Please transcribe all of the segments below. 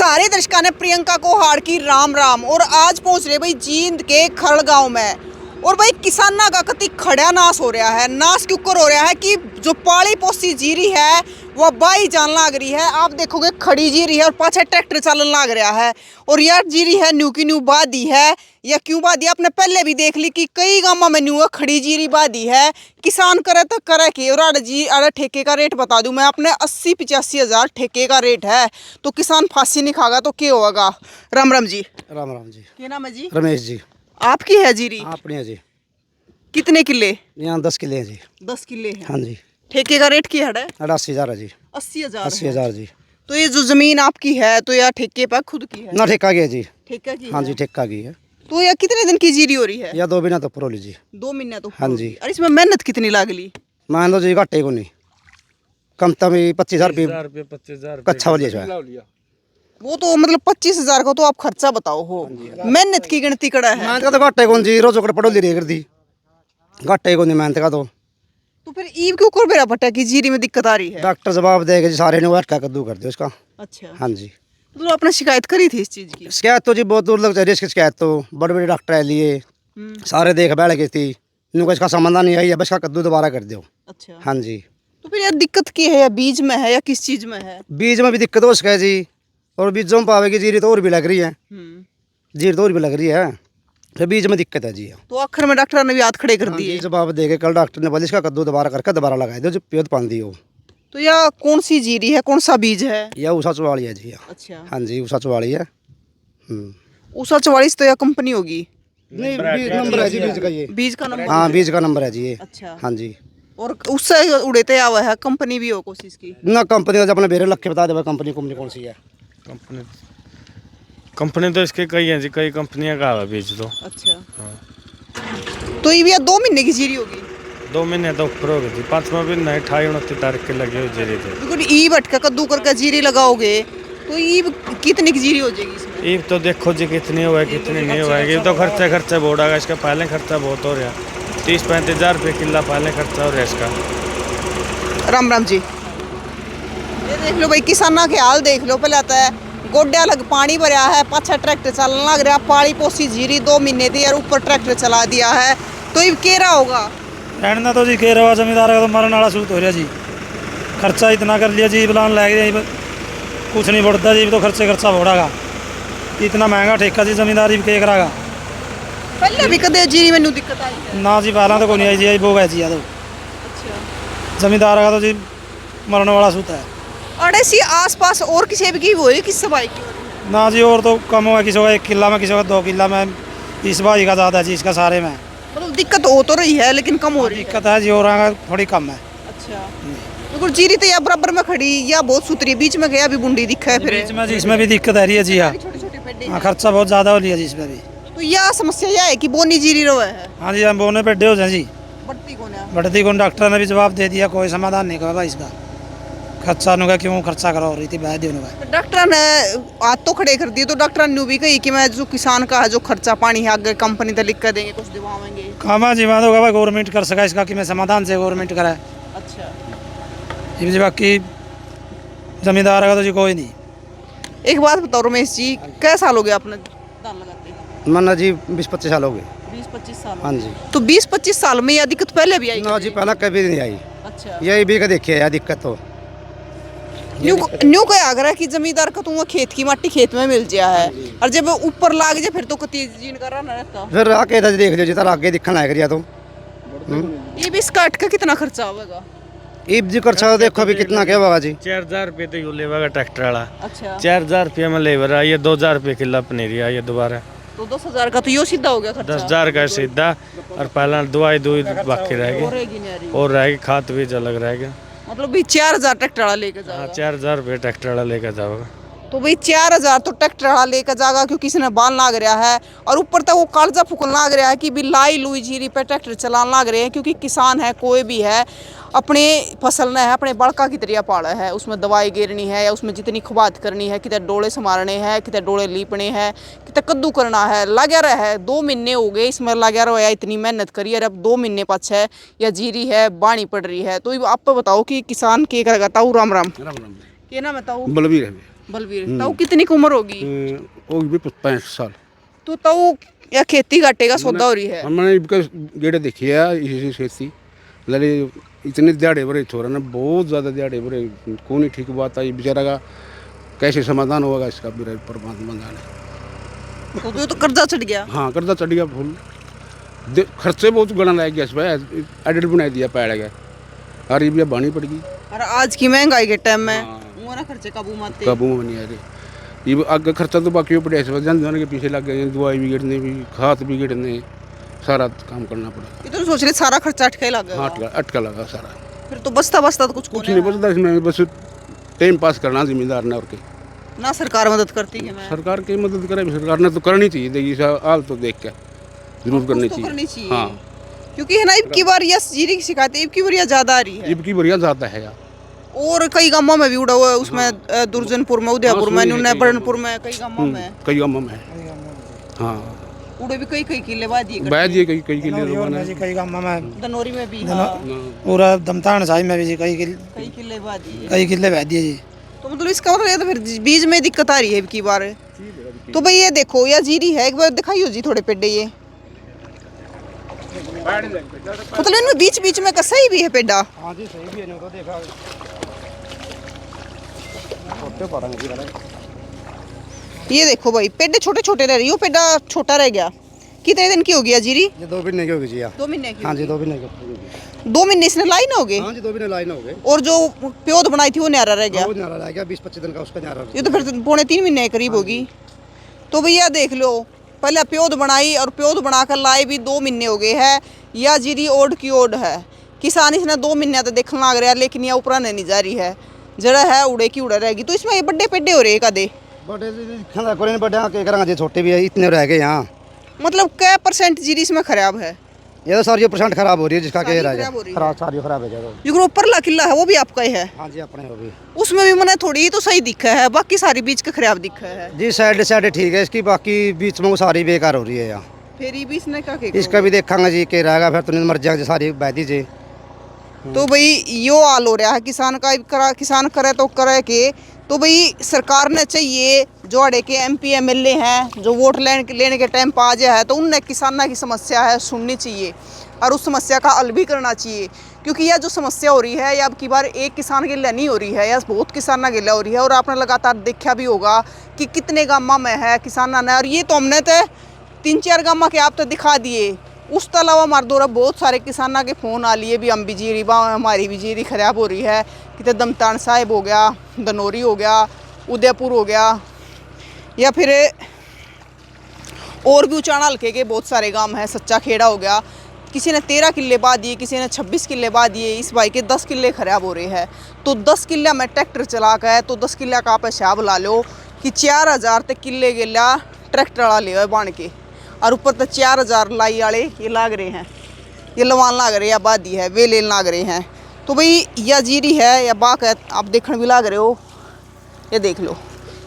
सारे दर्शकों ने प्रियंका को हार की राम राम। और आज पहुंच रहे भाई जींद के खड़ गांव में। और भाई किसाना का कति खड़ा नाश हो रहा है। नाश क्यों कर हो रहा है कि जो पाली पोसी जीरी है वह बाई जान लाग रही है। आप देखोगे खड़ी जीरी है और पाछे ट्रैक्टर चलन लाग रहा है। और यार जीरी है न्यू की न्यू बादी है या क्यों बादी, आपने पहले भी देख ली कि कई गांवों में न्यू खड़ी जीरी बादी है। किसान करे तो करे की। और अरे ठेके का रेट बता दूं मैं अपने 80-85 हज़ार ठेके का रेट है। तो किसान फांसी नहीं खागा तो क्या होगा। राम राम जी। राम राम जी। क्या नाम है जी? रमेश जी। आपकी है जीरी? अपनी है जी। कितने किले? यहाँ 10 किले हैं जी। 10 किले हैं। हाँ जी। ठेके का रेट क्या है? 88,000 है जी। 80,000। 80,000 जी। तो ये जो जमीन आपकी है तो या ठेके पर खुद की है? ना ठेका की है जी। ठेका की हाँ है? जी ठेका की है। तो यह कितने दिन की जीरी हो रही है? या 2 महीना तो पुरो लीजिए। 2 महीने तो हाँ हो जी। गई। और इसमें मेहनत कितनी लाग ली? मान लो जी घाटे को नहीं कम तम 25,000 रुपये 25,000 कच्चा हो लिया। वो तो मतलब 25,000 का तो आप खर्चा बताओ हो। मेहनत की गिनती कड़ा है। मेहनत का तो घाटे को जी रोज पड़ो ली रही कर दी घाटे को नहीं मेहनत का तो फिर ईब क्यों कर बेरा पटा कि जीरी में दिक्कत आ रही है? डॉक्टर जवाब देगा जी सारे ने वो अटका कद्दू कर दो इसका। अच्छा। हाँ जी। तो आपने शिकायत करी थी इस चीज की? शिकायत तो जी बहुत दूर लग जा रही है इसकी शिकायत तो बड़े बड़े डॉक्टर लिए सारे देख बैठ गई थी इनको इसका समाधान नहीं आई है बस का कद्दू दोबारा कर दो। अच्छा। हाँ जी। तो फिर यार दिक्कत की है या बीज में है या किस चीज में है? बीज में भी दिक्कत हो उसका है जी। और बीजों में पावेगी जीरी तो और भी लग रही है। जीरी तो और भी लग रही है तो बीज में दिक्कत है जी। तो आखिर में डॉक्टर ने भी हाथ खड़े कर दिए। जवाब देके कल डॉक्टर ने बोला इसका कद्दू दोबारा करके दोबारा लगा दो जो पेड़ पान दी हो। तो यह कौन सी जीरी है, कौन सा बीज है? यह उषा 44 है जी। अच्छा। हाँ जी उषा 44 है। उषा 44 तो यह कंपनी होगी? नहीं बीज नंबर है जी बीज का ये। बीज का नंबर? हाँ बीज का नंबर है जी ये। अच्छा। हाँ जी। और उससे उड़ेते हुआ है कंपनी भी हो कोशिश की? ना कंपनी तो अपने बेरे लग के बता दे कंपनी कौन सी है। कंपनी तो इसके कई हैं जी, कई कंपनियां का है बीज तो। अच्छा। तो ये भी 2 महीने की जीरी होगी? 2 महीने तो ऊपर हो गई थी। 5वां महीना 28-29 तारीख के लगे हुए जीरी थे। बिल्कुल ई भटका कद्दू करके जीरी लगाओगे तो ई कितनी की जीरी हो जाएगी इसमें? ये तो देखो जी कितनी हुआ है कितनी नहीं हुआ है। ये तो खर्चा बहुत आएगा इसका। पहले खर्चा बहुत हो रहा है 30-35 हज़ार रुपये किला पहले खर्चा हो रहा है इसका। राम राम जी। ये देख लो भाई किसाना के हाल देख लो। पहले आता है गोड्या लग पानी भरया है, पाछा ट्रैक्टर चलने लग रहा। पाली पोसी जीरी 2 महीने थी यार ऊपर ट्रैक्टर चला दिया है तो ये केरा होगा। रहना तो जी कह रहा जमींदार का तो मरने वाला सूत हो रहा जी। खर्चा इतना कर लिया जी बुलान लग गया कुछ नहीं बढ़ता जी। तो खर्चा बढ़ागा इतना महंगा ठेका जी जमींदारी भी क्या करागा। पहले भी कदे जीरी में दिक्कत आई है? ना जी पहला तो कोई नहीं आई जी वो गए जी। तो अच्छा। जमींदार का तो जी मरने वाला सूत है। और ऐसी आसपास और किसी भी की वो है किस भाई की हो रही है? ना जी और तो कम होगा किसी का 1 किला में किसी का 2 किला में। इस भाई का ज़्यादा है जी इसका सारे में। मतलब दिक्कत हो तो रही है लेकिन कम हो रही है। दिक्कत है जी और थोड़ी कम है। अच्छा। तो जीरी तो या बराबर में खड़ी या बहुत सुतरी बीच में गया भी बुंडी दिखा है फिर बीच में जी इसमें भी दिक्कत आ रही है जी। हाँ छोटे-छोटे पेड्डे। हाँ खर्चा बहुत ज़्यादा हो लिया जी इसमें भी। तो यह समस्या यह है कि बोनी जीरी रोए है। हाँ जी हम बोने पेड्डे हो जाए जी। बढ़ती कौन है? बढ़ती कौन डॉक्टर ने भी जवाब दे दिया कोई समाधान नहीं करा इसका। खर्चा नुगा क्यों खर्चा करा हो रही थी बैद देने का। डॉक्टर ने हाथ तो खड़े कर दिए तो डॉक्टर ने भी कही कि मैं जो किसान का है जो खर्चा पानी है आगे कंपनी तो लिख कर देंगे कुछ दिवाएंगे। कामा जी मैं तो भाई गवर्नमेंट कर सका इसका कि मैं समाधान से गवर्नमेंट कराए। अच्छा। ये जी बाकी जमींदार का तो जी कोई नहीं। एक बात बताओ रमेश जी, कै साल हो गया आपने धान लगाते? मन्ना जी 20-25 साल हो गए। 20-25 साल? हाँ जी। तो 20-25 साल में यह दिक्कत पहले भी आई? ना जी पहला कभी नहीं आई। अच्छा। यही भी का देखिए यार दिक्कत तो न्यू क्या आगरा कि जमींदार का तुम खेत की माटी खेत में मिल जाया है और जब ऊपर लाग जाए फिर तो कती जीन कर रहा रहता। फिर आके इधर देख लो जी तार आगे दिखने लग रहा तो ये भी इसका अटका कितना खर्चा होगा? ईब जी खर्चा देखो अभी कितना क्या होगा जी। 4,000 रुपये तो यू लेगा ट्रैक्टर वाला। अच्छा। 4,000 रुपये में लेबर आई है। 2,000 रुपये किला पनीरी आई है दोबारा। तो 10,000 का तो यो सीधा हो गया खर्चा। 10,000 का सीधा। और पहला दवाई बाकी रहेगी और रहेगी खाद बीज अलग रहेगा। मतलब भी 4,000 ट्रैक्टर वाला लेकर हाँ जाएगा। 4,000 रुपये ट्रैक्टर वाला लेकर जाओगा। तो भाई 4,000 तो ट्रैक्टर वाला लेकर जाएगा क्योंकि किसी ने बाल लाग रहा है और ऊपर तक वो कालजा फूकन लाग रहा है कि भी लाई लुई जीरी पे ट्रैक्टर चलाने लाग रहे हैं क्योंकि किसान है कोई भी है अपने फसल ने है अपने बड़का की तरिया पाड़ा है उसमें दवाई गिरनी है या उसमें जितनी खुबात करनी है कितने डोले संवारने हैं कितने डोले लीपने हैं कितने कद्दू करना है लगा रहा है। 2 महीने हो गए इसमें लगा रहा है इतनी मेहनत करी और अब 2 महीने पाछे है या जीरी है बाणी पड़ रही है। तो आप बताओ कि किसान के करेगा? ताऊ राम राम। राम राम। क्या नाम है ताऊ? बलबीर है। बलवीर ताऊ कितनी की उम्र होगी? वो भी 65 साल। तो ताऊ या खेती घाटे का सौदा हो रही है? हमने गेड़े देखी है इसी खेती लड़े इतने दिहाड़े भरे छोरा ने, बहुत ज़्यादा दिहाड़े भरे। कौन ही ठीक बात आई बेचारा का, कैसे समाधान होगा इसका मेरा परमात्मा जाने। तो तो कर्जा चढ़ गया। हाँ कर्जा चढ़ गया फुल, खर्चे बहुत गणा लग गया इस पर, एडिट बना दिया पैड़ गया और ये भी बानी पड़ गई। और आज की महंगाई के टाइम में वो ना खर्चे काबू मारते काबू में नहीं आ रहे। ये आगे खर्चा तो बाकी पड़े इस वजह जाने के पीछे लग गए, दवाई भी गिरने भी, खाद भी गिरने, सारा काम करना पड़ा। ये तो सोच रहे सारा खर्चा अटके लगा। हाँ अटका लगा सारा। फिर तो बचता बचता तो कुछ नहीं बचता इसमें, बस टाइम पास करना जिम्मेदार ने और के। ना सरकार मदद करती है। मैं सरकार की मदद करे, सरकार ने तो करनी चाहिए, देखिए हाल तो देख के जरूर करनी चाहिए। हाँ क्योंकि है ना इब की बार या जीरी की शिकायत इब की बार ज़्यादा आ रही है। इब की बढ़िया ज़्यादा है यार, और कई गांवों में भी उड़ा हुआ है उसमें, दुर्जनपुर में, उदयपुर में, न्यूनबरणपुर में, कई गांवों में, कई गांवों में। हाँ उड़े भी कई किले बाद ये कई किले लोगों ने, कई गाँव में, दनौरी में भी पूरा दमतान साहिब में भी जी कई किले बाद कई किले बह दिए जी। तो मतलब इसका मतलब ये तो फिर बीज में दिक्कत आ रही है की बार। तो भाई ये देखो या जीरी है, एक बार दिखाइयो जी थोड़े पेड़े ये, मतलब इनमें बीच बीच में सही भी है पेड़ा। हाँ जी सही भी है, तो देखा छोटे पड़ेंगे। ये देखो भाई पेड़े छोटे छोटे रह रही हो, पेड़ा छोटा रह गया। कितने दिन की हो गया जीरी? ये 2 महीने की होगी जी। 2 महीने की? हाँ जी 2 महीने की। 2 महीने इसने लाई ना हो गए? हाँ जी 2 महीने लाइन हो गए। और जो प्योद बनाई थी वो न्यारा रह गया? वो न्यारा रह गया, 20-25 दिन का उसका न्यारा। ये तो फिर 2.5 महीने के करीब होगी। तो भैया देख लो, पहले प्योद बनाई और प्योद बनाकर लाई भी 2 महीने हो गए है। या जीरी ओड की ओड है, किसान इसने 2 महीने तो देखने लग रहा है, लेकिन यह ऊपर नहीं जा रही है, जड़ा है उड़े की उड़ा रहेगी। तो इसमें ये बड़े पेड़े हो रहे कदे बड़े के करेंगे जी, छोटे भी है, इतने रह गए यहाँ। मतलब क्या % जीरी इसमें खराब है? ये तो सारी % खराब हो रही है, जिसका सारी कह रहा खराब हो रही है है। खराब, सारी खराब है जाएगा। जो ऊपरला किला है वो भी आपका ही है? हाँ जी अपने हो भी। उसमें भी मैंने थोड़ी तो सही दिखा है, बाकी सारी बीच का खराब दिखा है जी। साइड ठीक है इसकी, बाकी बीच में वो सारी बेकार हो रही है यहाँ। फिर ये भी इसने क्या इसका भी देखेंगे जी के रहेगा, फिर तो नहीं मर जाएगा सारी बह दीजिए। तो भाई यो हाल हो रहा है किसान का। किसान करे तो करे के, तो भाई सरकार ने चाहिए जो अड़े के MP MLA हैं जो वोट लेने के टाइम पर आ जाए है, तो उनने किसानों की समस्या है सुननी चाहिए और उस समस्या का हल भी करना चाहिए। क्योंकि यह जो समस्या हो रही है, यह अब की बार एक किसान के लिए नहीं हो रही है, यह बहुत किसानों के लिए हो रही है। और आपने लगातार देखा भी होगा कि कितने गाँव में है किसानों ने, और ये तो हमने तो 3-4 गाँव के आप तो दिखा दिए। उस तो अलावा हमारे द्वारा बहुत सारे किसानों के फ़ोन आ लिए भी, हम भी जीरी हमारी भी जीरी खराब हो रही है। कितने दमतान साहिब हो गया, दनौरी हो गया, उदयपुर हो गया, या फिर और भी उचाना हल्के के बहुत सारे गांव हैं, सच्चा खेड़ा हो गया। किसी ने 13 किले बाद दिए, किसी ने 26 किले बाद दिए। इस भाई के 10 किले खराब हो रहे हैं। तो 10 किले में ट्रैक्टर चला कर, तो 10 किले का आप हिसाब ला लो कि 4000 तक किले गेला ट्रैक्टर वाला ले बांध के, और ऊपर तक 4000 लाई वाले ये लाग रहे हैं, ये लवान लाग रहे हैं, या बादी है वे लेन लाग रहे हैं। तो भाई या जीरी है या बाक है, आप देखने भी लाग रहे हो, ये देख लो।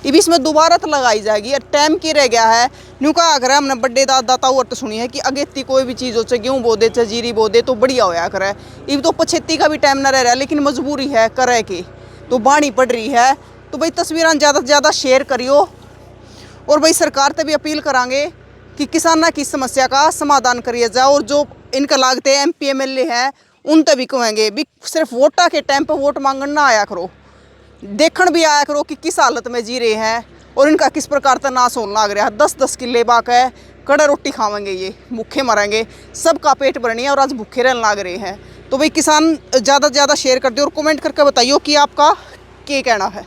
ये भी इसमें दोबारा तो लगाई जाएगी। और टाइम की रह गया है, न्यू का अगर हमने बड्डे दाता और तो सुनी है कि अगेती कोई भी चीज़ हो, चाहे गेहूँ बो दे चाहे जीरी बो दे तो बढ़िया होया करे। ये तो पछेती का भी टाइम ना रह रहा है, लेकिन मजबूरी है करे की, तो बानी पड़ रही है। तो भाई तस्वीरें ज़्यादा से ज़्यादा शेयर करियो, और भाई सरकार से भी अपील करांगे कि किसानों की समस्या का समाधान करिए जाए। और जो इनका लागते हैं MP MLA हैं, उन तक भी कहेंगे भी सिर्फ वोटा के टाइम पर वोट मांगने ना आया करो, देखण भी आया करो कि किस हालत में जी रहे हैं और इनका किस प्रकार का नाश होने लग रहा है। 10-10 किले बाक है, कड़े रोटी खावेंगे, ये भूखे मरेंगे, सबका पेट भरनी है और आज भूखे रहने लग रहे हैं। तो भाई किसान ज़्यादा से ज़्यादा शेयर कर दो और कमेंट करके बताइए कि आपका क्या कहना है।